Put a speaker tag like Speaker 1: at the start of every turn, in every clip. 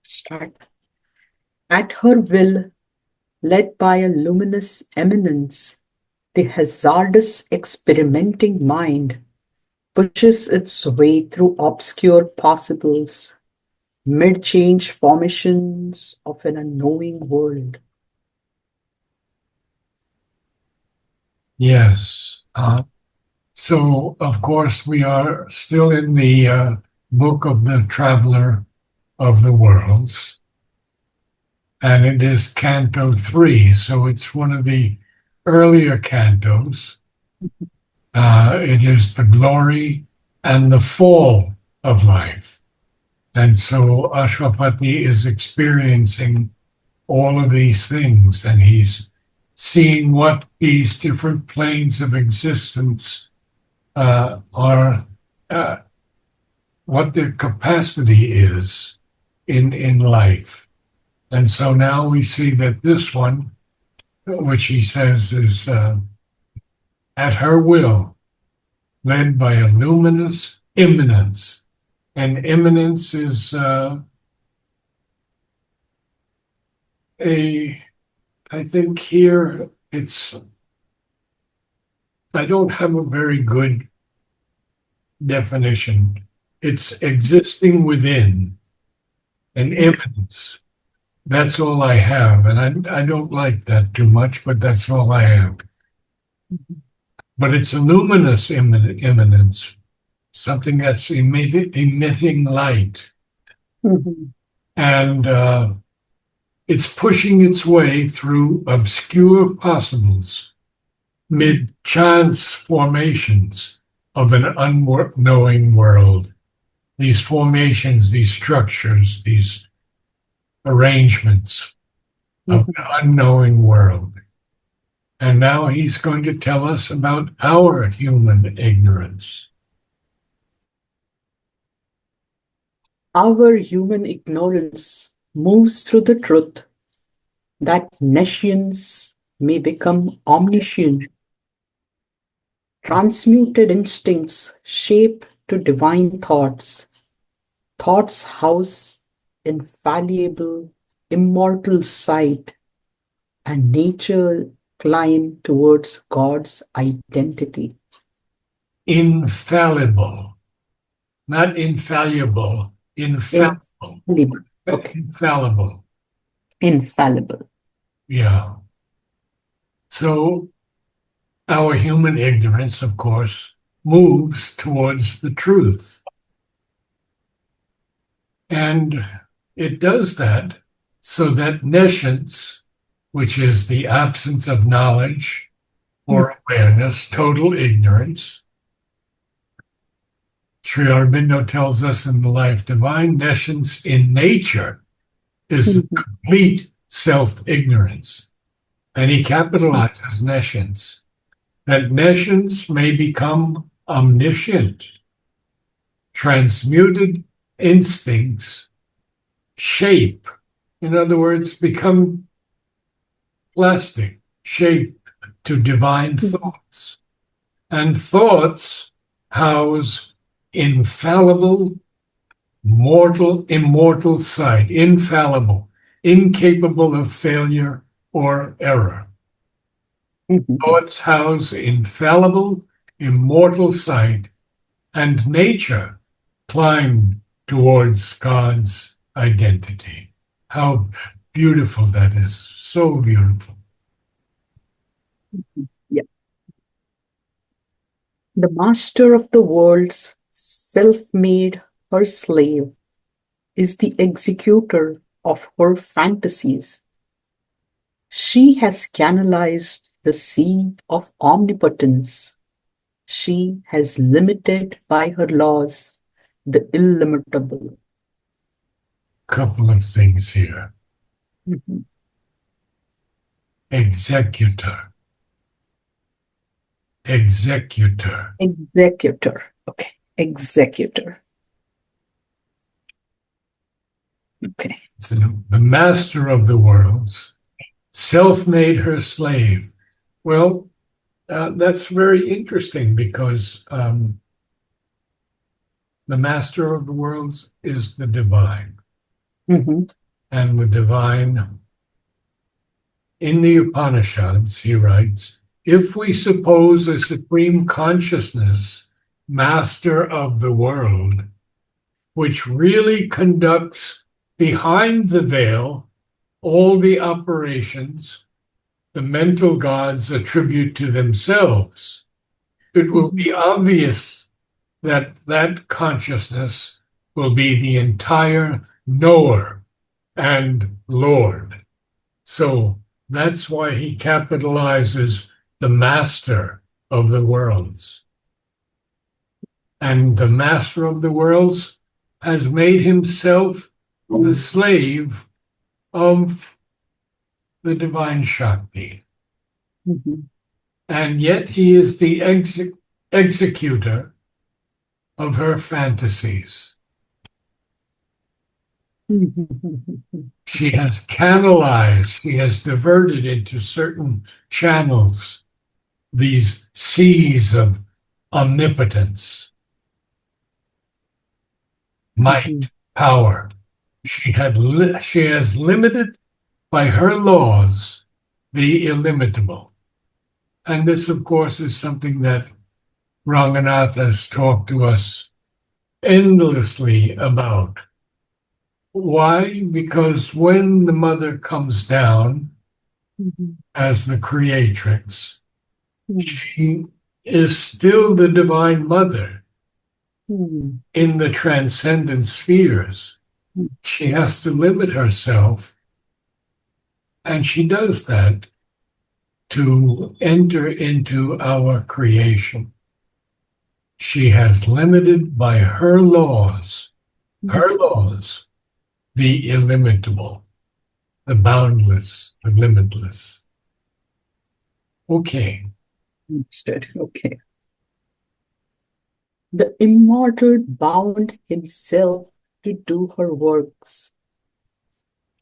Speaker 1: Start. At her will, led by a luminous eminence, the hazardous experimenting mind pushes its way through obscure possibles, mid-change formations of an unknowing world.
Speaker 2: Yes. So, of course, we are still in the book of the Traveler of the Worlds, and it is Canto 3. So it's one of the earlier cantos. It is the glory and the fall of life. And so Ashwapati is experiencing all of these things, and he's seeing what these different planes of existence are, uh, what their capacity is in life. And so now we see that this one, which he says is at her will, led by a luminous immanence. And immanence is I think here I don't have a very good definition. It's existing within an immanence. That's all I have. And I don't like that too much, but that's all I have. But it's a luminous immanence, something that's emitting light.
Speaker 1: Mhm.
Speaker 2: And it's pushing its way through obscure possibles, mid chance formations of an unknowing world. These formations, these structures, these arrangements of
Speaker 1: Mhm.
Speaker 2: an unknowing world. And now he's going to tell us about our human ignorance.
Speaker 1: Our human ignorance moves through the truth that nescience may become omniscient, transmuted instincts shape to divine thoughts, thoughts house infallible, immortal sight, and nature climb towards God's identity.
Speaker 2: Infallible, not infallible, infallible,
Speaker 1: Infallible. Okay.
Speaker 2: infallible.
Speaker 1: Infallible.
Speaker 2: Yeah. So our human ignorance, of course, moves towards the truth. And it does that so that nescience, which is the absence of knowledge or awareness, total ignorance, Sri Aurobindo tells us in The Life Divine, nescience in nature is
Speaker 1: Mhm.
Speaker 2: complete self-ignorance. And he capitalizes nescience, that nescience may become omniscient, transmuted instincts shape. In other words, become plastic, shape to divine
Speaker 1: Mhm.
Speaker 2: thoughts. And thoughts house infallible, immortal sight, infallible, incapable of failure or error.
Speaker 1: Mhm.
Speaker 2: Thoughts house infallible, immortal sight, and nature climbed towards God's identity. How beautiful that is. So beautiful.
Speaker 1: Yeah. The master of the world's self-made her slave is the executor of her fantasies. She has canalized the sea of omnipotence. She has limited by her laws the illimitable.
Speaker 2: Couple of things here.
Speaker 1: Mhm.
Speaker 2: Executor, executor.
Speaker 1: Executor. Okay. Executor. Okay.
Speaker 2: So the master of the worlds, self-made her slave. Well, that's very interesting because the master of the worlds is the divine.
Speaker 1: Mhm.
Speaker 2: and the divine. In the Upanishads, he writes, if we suppose a supreme consciousness, master of the world, which really conducts behind the veil all the operations the mental gods attribute to themselves, it will
Speaker 1: Mhm.
Speaker 2: be obvious that that consciousness will be the entire knower and Lord. So that's why he capitalizes the master of the worlds. And the master of the worlds has made himself the slave of the divine Shakti.
Speaker 1: Mhm.
Speaker 2: And yet he is the executor of her fantasies.
Speaker 1: Mhm.
Speaker 2: She
Speaker 1: Okay.
Speaker 2: has canalized, she has diverted into certain channels these seas of omnipotence, might,
Speaker 1: Mhm.
Speaker 2: power. She has limited by her laws the illimitable. And this, of course, is something that Ranganath has talked to us endlessly about. Why? Because when the mother comes down
Speaker 1: Mhm.
Speaker 2: as the creatrix,
Speaker 1: Mhm.
Speaker 2: she is still the divine mother
Speaker 1: Mhm.
Speaker 2: in the transcendent spheres. She has to limit herself, and she does that to enter into our creation. She has limited by her
Speaker 1: Mhm.
Speaker 2: laws, the illimitable, the boundless, the limitless. Okay,
Speaker 1: Understood. Okay. The immortal bound himself to do her works.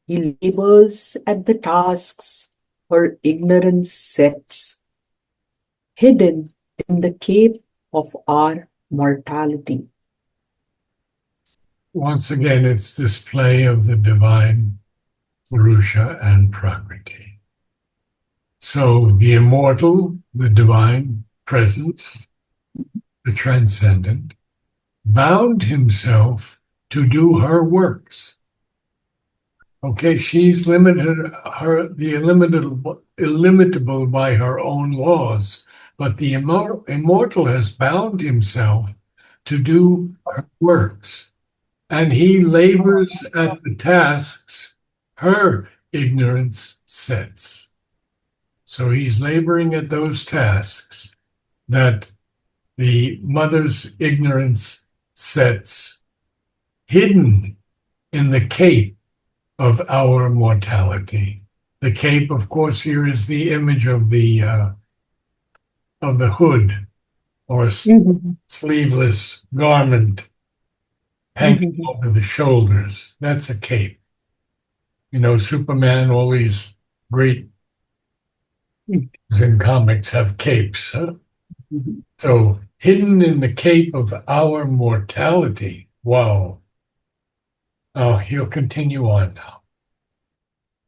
Speaker 1: He labors at the tasks her ignorance sets, hidden in the cave of our mortality.
Speaker 2: once again, it's this play of the divine Purusha and Prakriti. So the immortal, the divine presence, the transcendent, bound himself to do her works. Okay, she's limited the illimitable by her own laws, but the immortal has bound himself to do her works, and he labors at the tasks her ignorance sets. So he's laboring at those tasks that the mother's ignorance sets, hidden in the cape of our mortality. The cape, of course, here is the image of the hood or
Speaker 1: Mhm.
Speaker 2: sleeveless garment hanging
Speaker 1: Mhm.
Speaker 2: over the shoulders. That's a cape. You know, Superman, all these great in comics have capes. Huh?
Speaker 1: Mhm.
Speaker 2: So hidden in the cape of our mortality. Wow. Oh, he'll continue on now.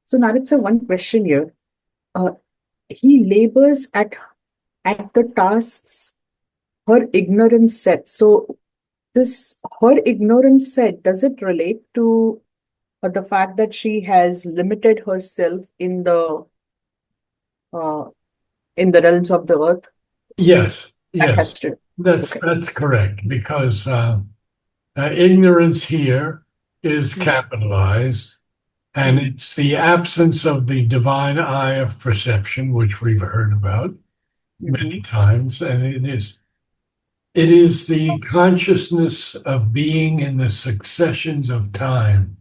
Speaker 1: So, Narad sir, one question here. Uh, he labors at the tasks her ignorance set. So, this her ignorance set, does it relate to the fact that she has limited herself uh, in the realms of the earth?
Speaker 2: Yes,
Speaker 1: That
Speaker 2: yes,
Speaker 1: has to.
Speaker 2: that's
Speaker 1: Okay.
Speaker 2: that's correct because ignorance here is capitalized, and
Speaker 1: Mm-hmm.
Speaker 2: it's the absence of the divine eye of perception, which we've heard about many times, and it is the consciousness of being in the successions of time.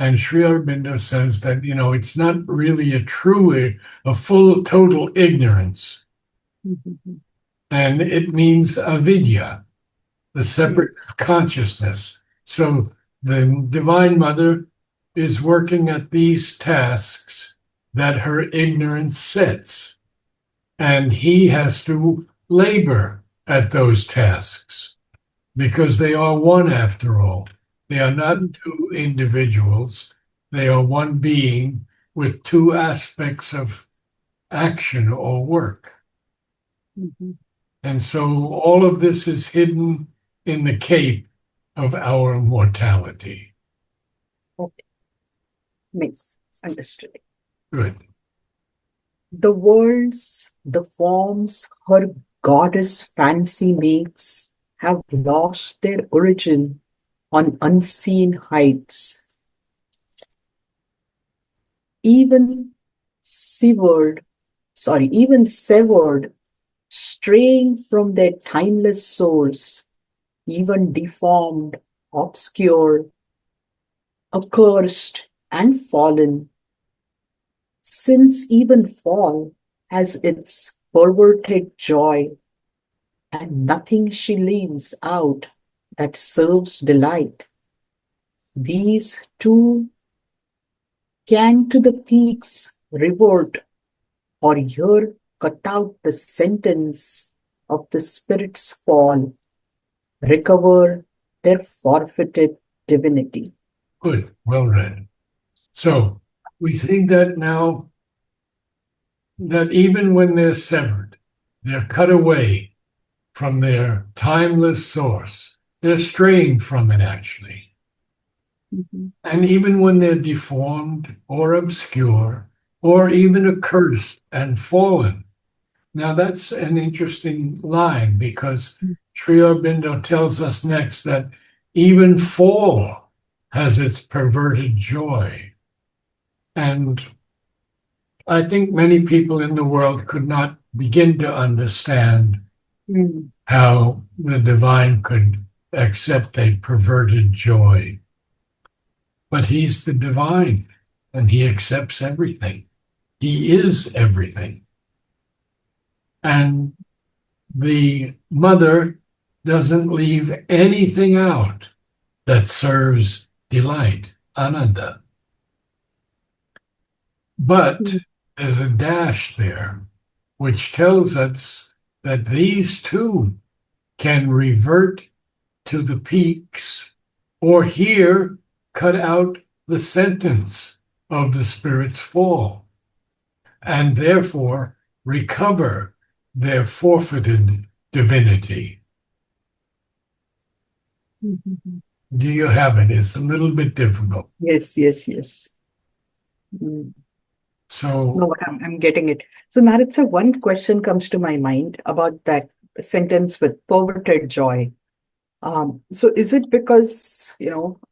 Speaker 2: And Sri Aurobindo says that, it's not really a full, total ignorance.
Speaker 1: Mm-hmm.
Speaker 2: And it means avidya, the separate consciousness. So the Divine Mother is working at these tasks that her ignorance sets, and he has to labor at those tasks because they are one after all. They are not two individuals. They are one being with two aspects of action or work.
Speaker 1: Mm-hmm.
Speaker 2: And so all of this is hidden in the cape of our mortality.
Speaker 1: Okay, makes sense. Understood.
Speaker 2: Good.
Speaker 1: The worlds, the forms her goddess fancy makes have lost their origin on unseen heights. Even severed, even severed, straying from their timeless source, even deformed, obscure, accursed, and fallen, since even fall has its perverted joy, and nothing she leaves out that serves delight. These two can to the peaks revolt, or here cut out the sentence of the spirit's fall, recover their forfeited divinity.
Speaker 2: Good. Well read. So we see that now that even when they're severed, they're cut away from their timeless source. They're straying from it, actually.
Speaker 1: Mhm.
Speaker 2: And even when they're deformed or obscure or even accursed and fallen. Now, that's an interesting line because Sri Aurobindo tells us next that even fall has its perverted joy. And I think many people in the world could not begin to understand
Speaker 1: Mm.
Speaker 2: how the divine could accept a perverted joy. But he's the divine and he accepts everything. He is everything. And the mother doesn't leave anything out that serves delight, ananda. But
Speaker 1: Mm.
Speaker 2: there's a dash there, which tells us that these two can revert to the peaks or here cut out the sentence of the spirit's fall and therefore recover their forfeited divinity.
Speaker 1: Mhm.
Speaker 2: Do you have it? It's a little bit difficult.
Speaker 1: Yes, yes, yes. Mm.
Speaker 2: So,
Speaker 1: No, I'm getting it. So, Naritsa, one question comes to my mind about that sentence with perverted joy. So is it because,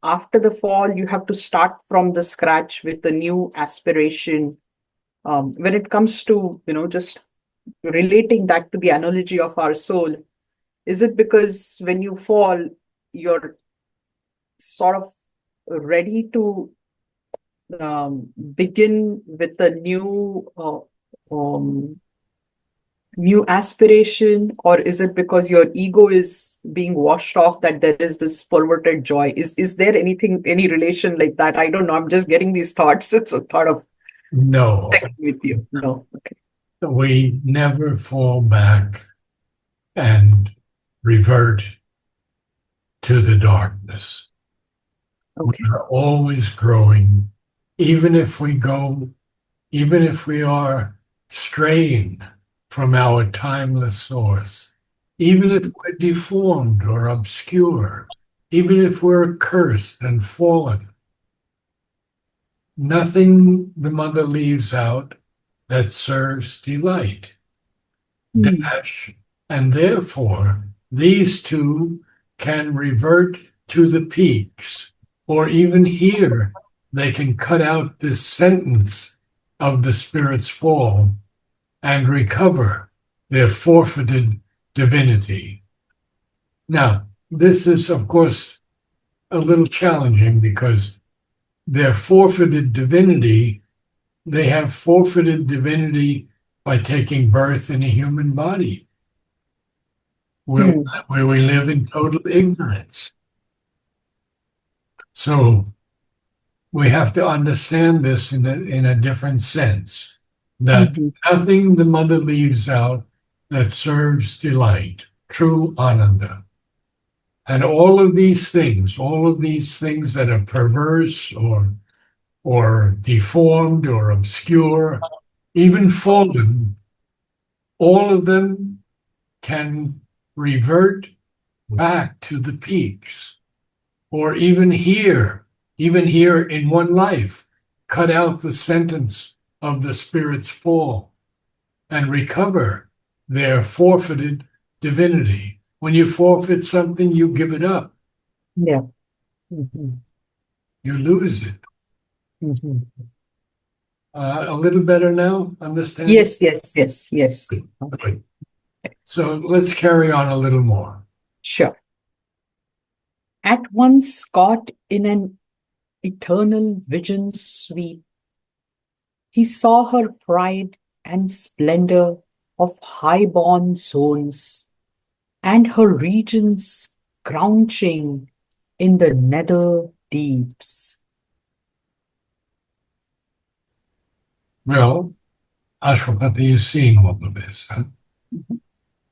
Speaker 1: after the fall, you have to start from the scratch with a new aspiration? When it comes to, just relating that to the analogy of our soul, is it because when you fall, you're sort of ready to begin with a um, new aspiration, or is it because your ego is being washed off that there is this perverted joy? Is there any relation like that? I don't know. I'm just getting these thoughts. It's a thought of
Speaker 2: no,
Speaker 1: checking with you. No. Okay.
Speaker 2: we never fall back and revert to the darkness.
Speaker 1: Okay.
Speaker 2: We're always growing, even if we go, even if we are straying from our timeless source, even if
Speaker 1: Mhm.
Speaker 2: we're deformed or obscure, even if we're cursed and fallen, nothing the mother leaves out that serves delight.
Speaker 1: Hmm.
Speaker 2: Dash, and therefore these two can revert to the peaks, or even here they can cut out this sentence of the spirit's fall and recover their forfeited divinity. Now, this is, of course, a little challenging because their forfeited divinity, they have forfeited divinity by taking birth in a human body where,
Speaker 1: Hmm.
Speaker 2: where we live in total ignorance. So we have to understand this in a different sense that
Speaker 1: Mhm.
Speaker 2: nothing the mother leaves out that serves delight, true ananda. And all of these things that are perverse or deformed or obscure, even fallen, all of them can revert back to the peaks, or even here in one life, cut out the sentence of the spirit's fall and recover their forfeited divinity. When you forfeit something, you give it up,
Speaker 1: Yeah. Mhm.
Speaker 2: you lose it.
Speaker 1: Mhm.
Speaker 2: A little better now, understanding?
Speaker 1: Yes, yes, yes, yes. Okay.
Speaker 2: Good. So let's carry on a little more.
Speaker 1: Sure. At once caught in an eternal vision sweep, he saw her pride and splendor of high-born zones, and her regions crouching in the nether deeps.
Speaker 2: Well, Ashwapati is seeing all of this, huh?
Speaker 1: Mhm.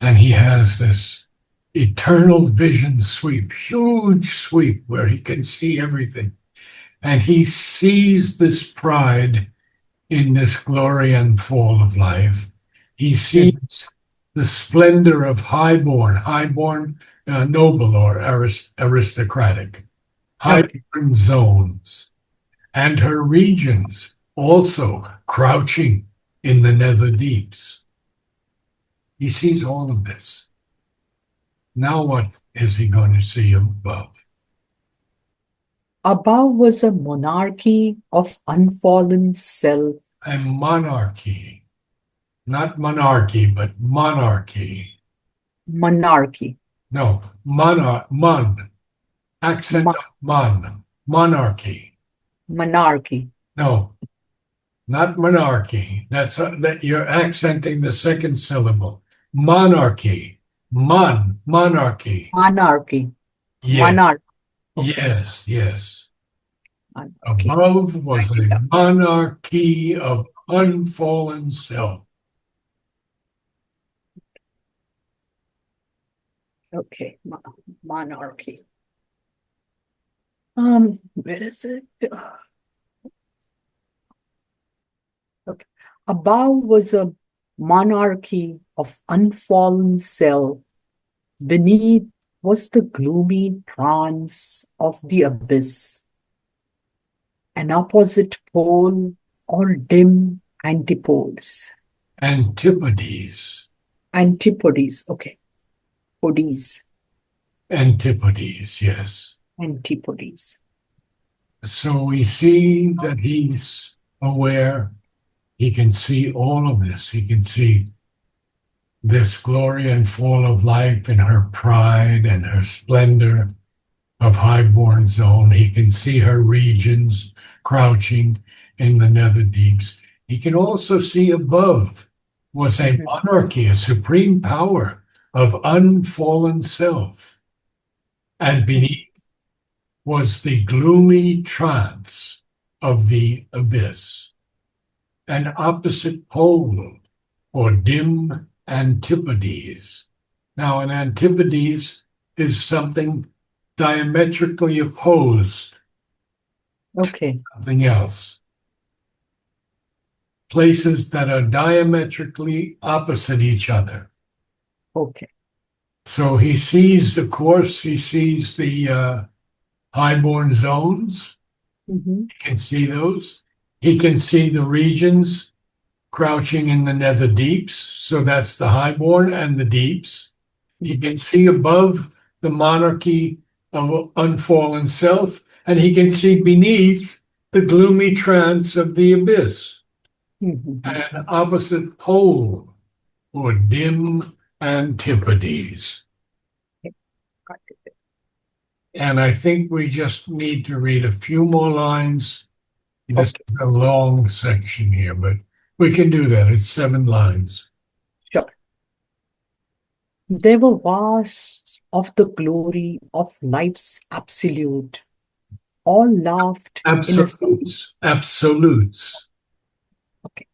Speaker 2: And he has this eternal vision sweep, huge sweep where he can see everything. And he sees this pride in this glory and fall of life. He
Speaker 1: Mhm.
Speaker 2: sees the splendor of highborn, noble or aristocratic,
Speaker 1: Okay,
Speaker 2: highborn zones, and her regions also crouching in the nether deeps. He sees all of this. Now, what is he going to see above?
Speaker 1: above was a monarchy of unfallen self,
Speaker 2: A monarchy, not monarchy, but monarchy.
Speaker 1: monarchy,
Speaker 2: No, accent
Speaker 1: mo-
Speaker 2: of monarchy.
Speaker 1: monarchy,
Speaker 2: No, not monarchy. That you're accenting the second syllable. Monarchy, monarchy.
Speaker 1: monarchy,
Speaker 2: Yes,
Speaker 1: monarch. Okay,
Speaker 2: yes.
Speaker 1: monarchy.
Speaker 2: Above was
Speaker 1: Write it
Speaker 2: a
Speaker 1: down.
Speaker 2: monarchy of unfallen self.
Speaker 1: Okay, monarchy. Where is it? Okay. Above was a monarchy of unfallen self. Beneath was the gloomy trance of the abyss, an opposite pole or dim antipodes.
Speaker 2: Antipodes,
Speaker 1: Antipodes, okay. Podies,
Speaker 2: antipodes, yes.
Speaker 1: antipodes.
Speaker 2: So we see that he's aware. He can see all of this. He can see this glory and fall of life in her pride and her splendor of highborn zone. He can see her regions crouching in the nether deeps. He can also see above was a
Speaker 1: Mhm,
Speaker 2: monarchy, a supreme power of unfallen self. And
Speaker 1: mhm,
Speaker 2: beneath was the gloomy trance of the abyss, an opposite pole or dim antipodes. Now, an antipodes is something diametrically opposed to
Speaker 1: okay,
Speaker 2: something else, places that are diametrically opposite each other.
Speaker 1: okay.
Speaker 2: So he sees, of course, he sees the highborn zones.
Speaker 1: Mhm,
Speaker 2: He can see those. He can see the regions crouching in the nether deeps. So that's the highborn and the deeps. He can
Speaker 1: mhm,
Speaker 2: see above the monarchy of unfallen self, and he can see beneath the gloomy trance of the abyss,
Speaker 1: mhm,
Speaker 2: an opposite pole or dim antipodes.
Speaker 1: mhm. Got it.
Speaker 2: And I think we just need to read a few more lines. This
Speaker 1: Okay,
Speaker 2: is a long section here, but we can do that. It's 7 lines.
Speaker 1: sure. There were vasts of the glory of life's absolute. All laughed in a
Speaker 2: Absolutes.
Speaker 1: okay.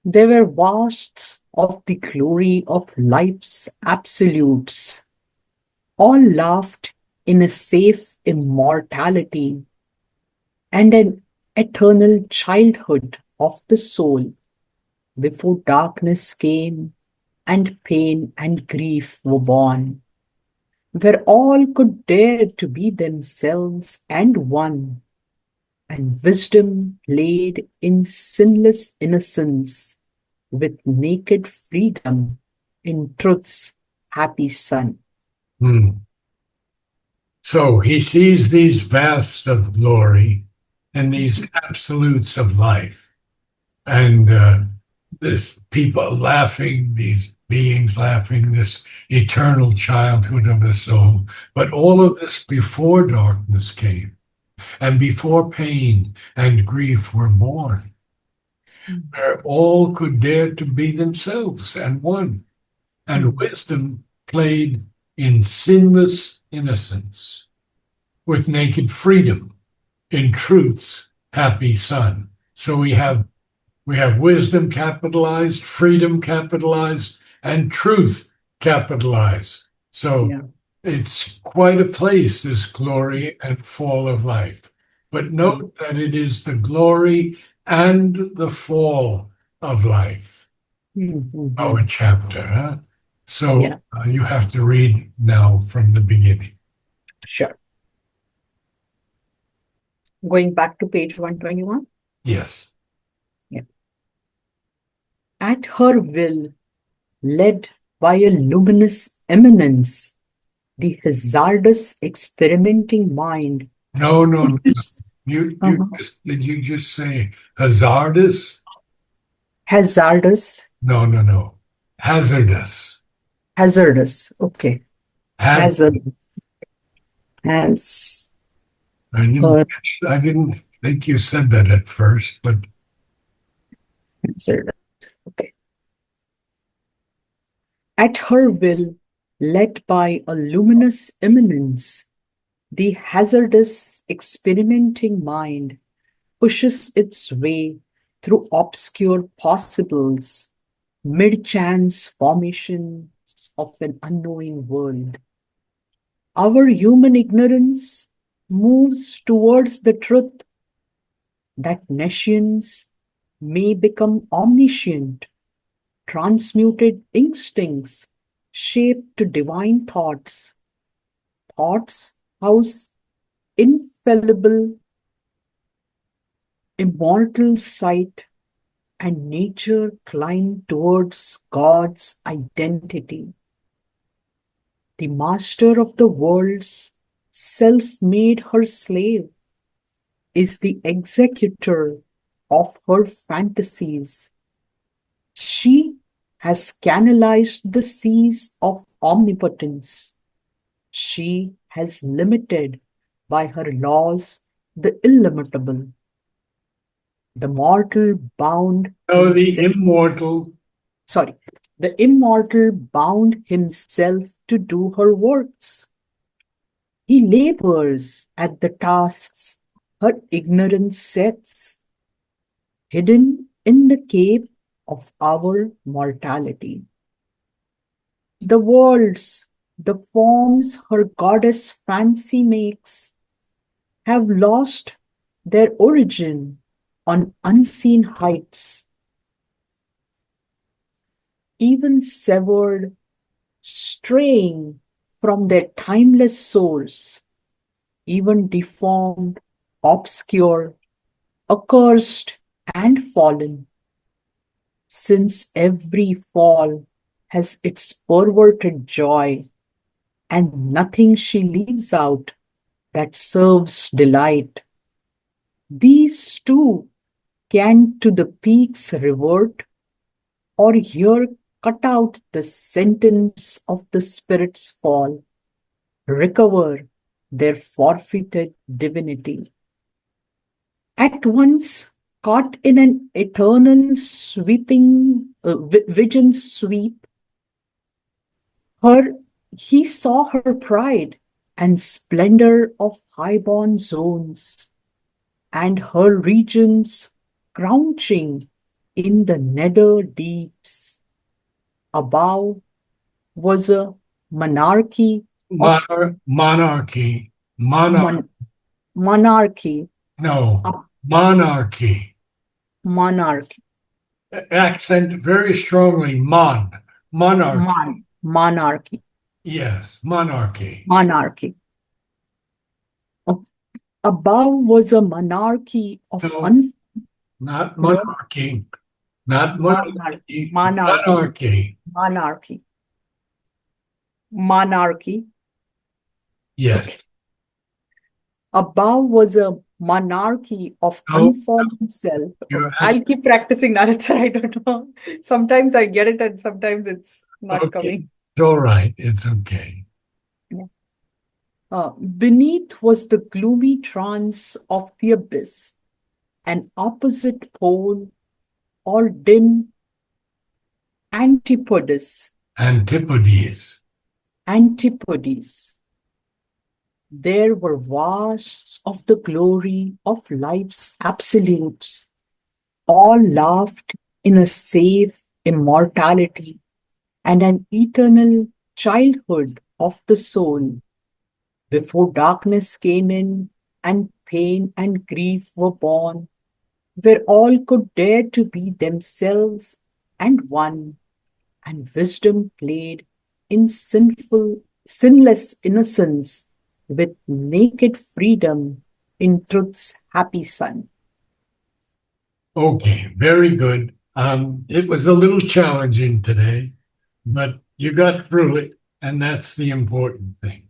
Speaker 1: There were vasts of the glory of life's absolutes. All laughed in a safe immortality and an eternal childhood of the soul before darkness came and pain and grief were born, where all could dare to be themselves and one, and wisdom played in sinless innocence with naked freedom in truth's happy sun.
Speaker 2: Hmm. So he sees these vasts of glory and these absolutes of life, and this people laughing, these beings laughing, this eternal childhood of the soul. But all of this before darkness came and before pain and grief were born, where all could dare to be themselves and one, and
Speaker 1: Mm,
Speaker 2: wisdom played in sinless innocence with naked freedom in truth's happy sun. So we have wisdom capitalized, freedom capitalized, and truth capitalized. So
Speaker 1: yeah.
Speaker 2: it's quite a place, this glory and fall of life. But
Speaker 1: Mm,
Speaker 2: note that it is the glory and the fall of life, our
Speaker 1: mm.
Speaker 2: chapter. Huh? So
Speaker 1: Yeah,
Speaker 2: you have to read now from the beginning.
Speaker 1: sure. Going back to page 121.
Speaker 2: Yes.
Speaker 1: Yeah. At her will, led by a luminous eminence, the hazardous experimenting mind
Speaker 2: No, no, no.
Speaker 1: pushes
Speaker 2: You did you just say hazardous?
Speaker 1: hazardous,
Speaker 2: No, no, no. Hazardous.
Speaker 1: hazardous, okay,
Speaker 2: Haz
Speaker 1: hazard, has
Speaker 2: I didn't
Speaker 1: her,
Speaker 2: I didn't think you said that at first, but
Speaker 1: hazardous, okay. At her will, led by a luminous eminence, the hazardous experimenting mind pushes its way through obscure possibles, mid-chance formations of an unknowing world. Our human ignorance moves towards the truth that nations may become omniscient, transmuted instincts shaped to divine thoughts, thoughts whose infallible, immortal sight and nature climb towards God's identity. The master of the world's self made her slave is the executor of her fantasies. She has canalized the seas of omnipotence. She has limited by her laws the illimitable. The mortal bound
Speaker 2: oh, the
Speaker 1: himself,
Speaker 2: immortal.
Speaker 1: sorry, the immortal bound himself to do her works. He labors at the tasks her ignorance sets, hidden in the cave of our mortality. The worlds, the forms her goddess fancy makes, have lost their origin on unseen heights, even severed, straying from their timeless source, even deformed, obscure, accursed, and fallen, since every fall has its perverted joy, and nothing she leaves out that serves delight. These too can to the peaks revert, or here cut out the sentence of the spirit's fall, recover their forfeited divinity. At once caught in an eternal sweeping vision sweep, her he saw her pride and splendor of highborn zones, and her regions crouching in the nether deeps. Above was a monarchy of
Speaker 2: Monarchy. Monarch.
Speaker 1: mon- monarchy,
Speaker 2: No.
Speaker 1: of
Speaker 2: Monarchy.
Speaker 1: monarchy,
Speaker 2: Accent very strongly. Monarchy.
Speaker 1: monarchy,
Speaker 2: Yes. Monarchy.
Speaker 1: monarchy. Ab- Above was a monarchy of
Speaker 2: No. Not
Speaker 1: no
Speaker 2: monarchy. Not monarchy.
Speaker 1: monarchy,
Speaker 2: Monarchy.
Speaker 1: monarchy, monarchy.
Speaker 2: Yes.
Speaker 1: Okay. Above was a monarchy of
Speaker 2: No.
Speaker 1: unformed self.
Speaker 2: You're
Speaker 1: I'll keep practicing, Narad sir. I don't know. Sometimes I get it and sometimes it's not
Speaker 2: okay.
Speaker 1: coming.
Speaker 2: It's all right. It's okay.
Speaker 1: Yeah. Beneath was the gloomy trance of the abyss, an opposite pole or dim antipodes.
Speaker 2: Antipodes.
Speaker 1: Antipodes. There were vasts of the glory of life's absolutes, all laughed in a safe immortality and an eternal childhood of the soul before darkness came in and pain and grief were born, where all could dare to be themselves and one, and wisdom played in sinless innocence with naked freedom in truth's happy sun.
Speaker 2: Okay. Very good. It was a little challenging today, but you got through it, and that's the important thing.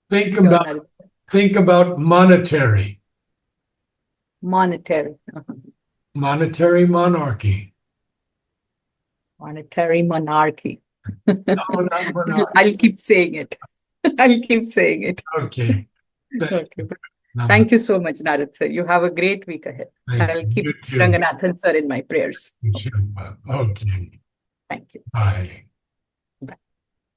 Speaker 2: Think
Speaker 1: Sure,
Speaker 2: about
Speaker 1: Narad.
Speaker 2: think about monetary.
Speaker 1: Monetary.
Speaker 2: Monetary monarchy.
Speaker 1: Monetary monarchy.
Speaker 2: No, not monarchy.
Speaker 1: I'll keep saying it. I'll keep saying it.
Speaker 2: Okay. Thank
Speaker 1: Okay.
Speaker 2: you.
Speaker 1: Thank you so much, Narad sir. You have a great week ahead.
Speaker 2: Thank
Speaker 1: I'll
Speaker 2: you.
Speaker 1: keep
Speaker 2: You too.
Speaker 1: Ranganathan sir in my prayers.
Speaker 2: Shilpa. Okay.
Speaker 1: Thank you.
Speaker 2: Bye.